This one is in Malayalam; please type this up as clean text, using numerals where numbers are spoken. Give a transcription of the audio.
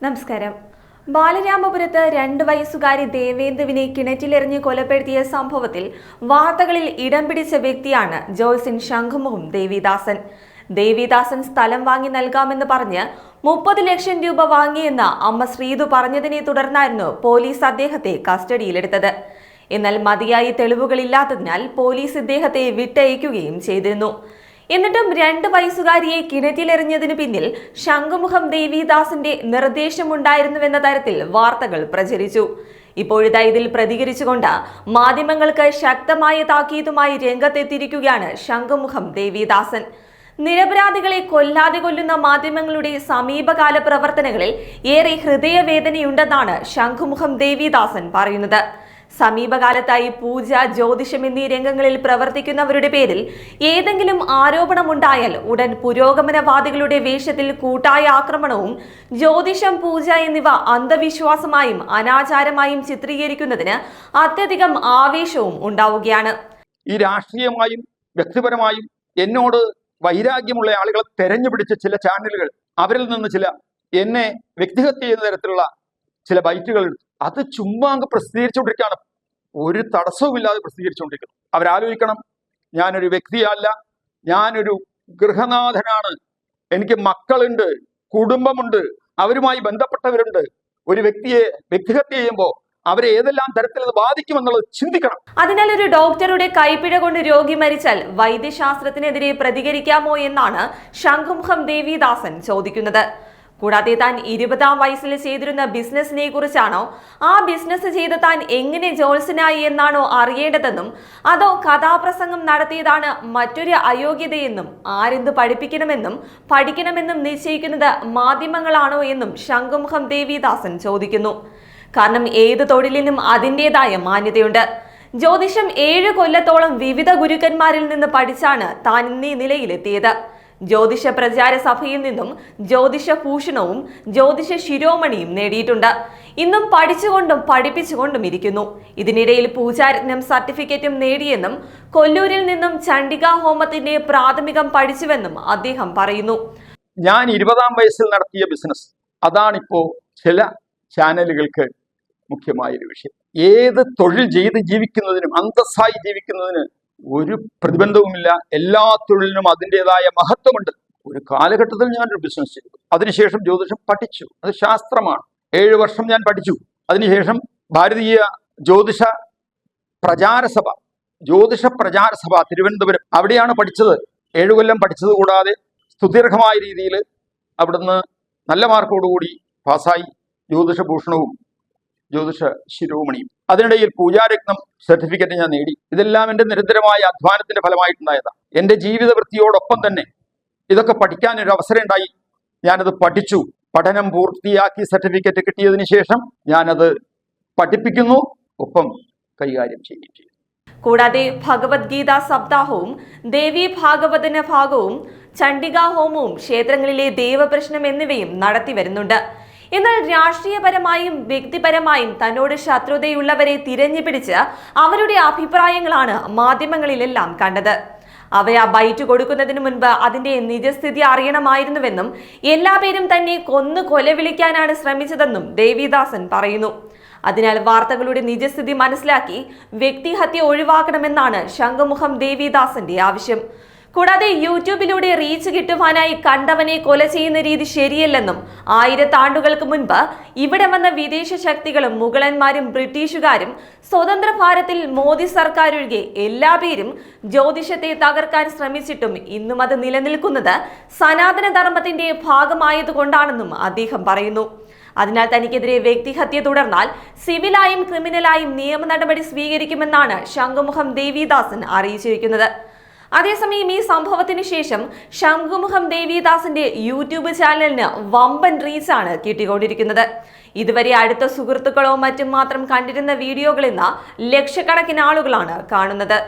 നമസ്കാരം. ബാലരാമപുരത്ത് 2 വയസ്സുകാരി ദേവേന്ദുവിനെ കിണറ്റിലെറിഞ്ഞ് കൊലപ്പെടുത്തിയ സംഭവത്തിൽ വാർത്തകളിൽ ഇടം പിടിച്ച വ്യക്തിയാണ് ജോയ്സിൻ ശംഖുമുഖം ദേവിദാസൻ. ദേവിദാസൻ സ്ഥലം വാങ്ങി നൽകാമെന്ന് പറഞ്ഞ് 30 ലക്ഷം രൂപ വാങ്ങിയെന്ന് അമ്മ ശ്രീതു പറഞ്ഞതിനെ തുടർന്നായിരുന്നു പോലീസ് അദ്ദേഹത്തെ കസ്റ്റഡിയിലെടുത്തത്. എന്നാൽ മതിയായ തെളിവുകളില്ലാത്തതിനാൽ പോലീസ് ഇദ്ദേഹത്തെ വിട്ടയക്കുകയും ചെയ്തിരുന്നു. എന്നിട്ടും 2 വയസ്സുകാരിയെ കിണറ്റിലെറിഞ്ഞതിനു പിന്നിൽ ശംഖുമുഖം ദേവിദാസിന്റെ നിർദ്ദേശമുണ്ടായിരുന്നുവെന്ന തരത്തിൽ വാർത്തകൾ പ്രചരിച്ചു. ഇപ്പോഴിതാ ഇതിൽ പ്രതികരിച്ചുകൊണ്ട് മാധ്യമങ്ങൾക്ക് ശക്തമായ താക്കീതുമായി രംഗത്തെത്തിയിരിക്കുകയാണ് ശംഖുമുഖം ദേവിദാസൻ. നിരപരാധികളെ കൊല്ലാതെ കൊല്ലുന്ന മാധ്യമങ്ങളുടെ സമീപകാല പ്രവർത്തനങ്ങളിൽ ഏറെ ഹൃദയവേദനയുണ്ടെന്നാണ് ശംഖുമുഖം ദേവിദാസൻ പറയുന്നത്. സമീപകാലത്തായി പൂജ, ജ്യോതിഷം എന്നീ രംഗങ്ങളിൽ പ്രവർത്തിക്കുന്നവരുടെ പേരിൽ ഏതെങ്കിലും ആരോപണമുണ്ടായാൽ ഉടൻ പുരോഗമനവാദികളുടെ വേഷത്തിൽ കൂട്ടായ ആക്രമണവും ജ്യോതിഷം, പൂജ എന്നിവ അന്ധവിശ്വാസമായും അനാചാരമായും ചിത്രീകരിക്കുന്നതിന് അത്യധികം ആവേശവും ഉണ്ടാവുകയാണ്. ഈ രാഷ്ട്രീയമായും വ്യക്തിപരമായും എന്നോട് വൈരാഗ്യമുള്ള ആളുകളെ തെരഞ്ഞുപിടിച്ച ചില ചാനലുകൾ, അവരിൽ നിന്ന് ചില എന്നെ വ്യക്തിഹത്യ ചെയ്യുന്ന തരത്തിലുള്ള ചില ബൈറ്റുകൾ അത് ചുമ്മാ അങ്ങ് പ്രസിദ്ധീകരിച്ചുകൊണ്ടിരിക്കുകയാണ്. ഒരു തടസ്സവുമില്ലാതെ പ്രസിദ്ധീകരിച്ചുകൊണ്ടിരിക്കുന്നു. അവരാലോചിക്കണം, ഞാനൊരു വ്യക്തിയല്ല, ഞാനൊരു ഗൃഹനാഥനാണ്, എനിക്ക് മക്കളുണ്ട്, കുടുംബമുണ്ട്, അവരുമായി ബന്ധപ്പെട്ടവരുണ്ട്. ഒരു വ്യക്തിയെ വ്യക്തിഹത്യ ചെയ്യുമ്പോൾ അവരെ ഏതെല്ലാം തരത്തിൽ അത് ബാധിക്കുമെന്നുള്ളത് ചിന്തിക്കണം. അതിനാൽ ഒരു ഡോക്ടറുടെ കൈപ്പിഴ കൊണ്ട് രോഗി മരിച്ചാൽ വൈദ്യശാസ്ത്രത്തിനെതിരെ പ്രതികരിക്കാമോ എന്നാണ് ശംഖുമുഖം ദേവിദാസൻ ചോദിക്കുന്നത്. കൂടാതെ താൻ 20-ാം വയസ്സിൽ ചെയ്തിരുന്ന ബിസിനസിനെ കുറിച്ചാണോ, ആ ബിസിനസ് ചെയ്ത് താൻ എങ്ങനെ ജോത്സ്യനായി എന്നാണോ അറിയേണ്ടതെന്നും, അതോ കഥാപ്രസംഗം നടത്തിയതാണ് മറ്റൊരു അയോഗ്യതയെന്നും, ആരെന്ത് പഠിപ്പിക്കണമെന്നും പഠിക്കണമെന്നും നിശ്ചയിക്കുന്നത് മാധ്യമങ്ങളാണോ എന്നും ശംഖുമുഖം ദേവിദാസൻ ചോദിക്കുന്നു. കാരണം ഏത് തൊഴിലിനും അതിൻ്റെതായ മാന്യതയുണ്ട്. ജ്യോതിഷം 7 കൊല്ലത്തോളം വിവിധ ഗുരുക്കന്മാരിൽ നിന്ന് പഠിച്ചാണ് താൻ ഇന്നീ നിലയിലെത്തിയത്. ജ്യോതിഷ പ്രചാര സഭയിൽ നിന്നും ജ്യോതിഷ ഭൂഷണവും ജ്യോതിഷ ശിരോമണിയും നേടിയിട്ടുണ്ട്. ഇന്നും പഠിച്ചുകൊണ്ടും പഠിപ്പിച്ചുകൊണ്ടും ഇരിക്കുന്നു. ഇതിനിടയിൽ പൂജാരത്നം സർട്ടിഫിക്കറ്റും നേടിയെന്നും കൊല്ലൂരിൽ നിന്നും ചണ്ഡികാ ഹോമത്തിന്റെ പ്രാഥമികം പഠിച്ചുവെന്നും അദ്ദേഹം പറയുന്നു. ഞാൻ 20-ാം വയസ്സിൽ നടത്തിയ ബിസിനസ്, അതാണിപ്പോ ചില ചാനലുകൾക്ക് മുഖ്യമായൊരു വിഷയം. ഏത് തൊഴിൽ ചെയ്ത് ജീവിക്കുന്നതിനും അന്തസ്സായി ജീവിക്കുന്നതിന് ഒരു പ്രതിബന്ധവുമില്ല. എല്ലാ തൊഴിലിനും അതിൻ്റെതായ മഹത്വമുണ്ട്. ഒരു കാലഘട്ടത്തിൽ ഞാനൊരു ബിസിനസ് ചെയ്തു, അതിനുശേഷം ജ്യോതിഷം പഠിച്ചു. അത് ശാസ്ത്രമാണ്. 7 വർഷം ഞാൻ പഠിച്ചു. അതിനുശേഷം ഭാരതീയ ജ്യോതിഷ പ്രചാരസഭ തിരുവനന്തപുരം, അവിടെയാണ് പഠിച്ചത്. 7 കൊല്ലം പഠിച്ചത് കൂടാതെ സുദീർഘമായ രീതിയിൽ അവിടുന്ന് നല്ല മാർക്കോടുകൂടി പാസ്സായി. ജ്യോതിഷ ഭൂഷണവും ജ്യോതിഷ ശിരോമണിയും. അതിനിടയിൽ പൂജാരത്നം സർട്ടിഫിക്കറ്റ് ഞാൻ നേടി. ഇതെല്ലാം എൻ്റെ നിരന്തരമായ അധ്വാനത്തിന്റെ ഫലമായിട്ടുണ്ടായതാണ്. എൻ്റെ ജീവിത വൃത്തിയോടൊപ്പം തന്നെ ഇതൊക്കെ പഠിക്കാൻ ഒരു അവസരം ഉണ്ടായി. ഞാനത് പഠിച്ചു. പഠനം പൂർത്തിയാക്കി സർട്ടിഫിക്കറ്റ് കിട്ടിയതിന് ശേഷം ഞാനത് പഠിപ്പിക്കുന്നു, ഒപ്പം കൈകാര്യം ചെയ്യുകയും ചെയ്യും. കൂടാതെ ഭഗവത്ഗീത സപ്താഹവും ദേവി ഭാഗവതന ഭാഗവും ചണ്ഡികാ ഹോമവും ക്ഷേത്രങ്ങളിലെ ദേവപ്രശ്നം എന്നിവയും നടത്തി വരുന്നുണ്ട്. എന്നാൽ രാഷ്ട്രീയപരമായും വ്യക്തിപരമായും തന്നോട് ശത്രുതയുള്ളവരെ തിരഞ്ഞുപിടിച്ച് അവരുടെ അഭിപ്രായങ്ങളാണ് മാധ്യമങ്ങളിലെല്ലാം കണ്ടത്. അവരെ ബൈറ്റ് കൊടുക്കുന്നതിന് മുൻപ് അതിന്റെ നിജസ്ഥിതി അറിയണമായിരുന്നുവെന്നും എല്ലാ പേരും തന്നെ കൊലവിളിക്കാനാണ് ശ്രമിച്ചതെന്നും ദേവിദാസൻ പറയുന്നു. അതിനാൽ വാർത്തകളുടെ നിജസ്ഥിതി മനസ്സിലാക്കി വ്യക്തിഹത്യ ഒഴിവാക്കണമെന്നാണ് ശംഖുമുഖം ദേവിദാസന്റെ ആവശ്യം. കൂടാതെ യൂട്യൂബിലൂടെ റീച്ച് കിട്ടുവാനായി കണ്ടവനെ കൊല ചെയ്യുന്ന രീതി ശരിയല്ലെന്നും 1000 ആണ്ടുകൾക്ക് മുൻപ് ഇവിടെ വന്ന വിദേശ ശക്തികളും മുഗളന്മാരും ബ്രിട്ടീഷുകാരും സ്വതന്ത്ര ഭാരതത്തിൽ മോദി സർക്കാർ ഒഴികെ എല്ലാ പേരും ജ്യോതിഷത്തെ തകർക്കാൻ ശ്രമിച്ചിട്ടും ഇന്നും അത് നിലനിൽക്കുന്നത് സനാതന ധർമ്മത്തിന്റെ ഭാഗമായതുകൊണ്ടാണെന്നും അദ്ദേഹം പറയുന്നു. അതിനാൽ തനിക്കെതിരെ വ്യക്തിഹത്യ തുടർന്നാൽ സിവിലായും ക്രിമിനലായും നിയമ നടപടി സ്വീകരിക്കുമെന്നാണ് ശംഖുമുഖം ദേവിദാസൻ അറിയിച്ചിരിക്കുന്നത്. അതേസമയം ഈ സംഭവത്തിന് ശേഷം ശംഖുമുഖം ദേവിദാസിന്റെ യൂട്യൂബ് ചാനലിന് വമ്പൻ റീച്ചാണ് കിട്ടിക്കൊണ്ടിരിക്കുന്നത്. ഇതുവരെ അടുത്ത സുഹൃത്തുക്കളോ മറ്റും മാത്രം കണ്ടിരുന്ന വീഡിയോകളിൽ നിന്ന് ലക്ഷക്കണക്കിന് ആളുകളാണ് കാണുന്നത്.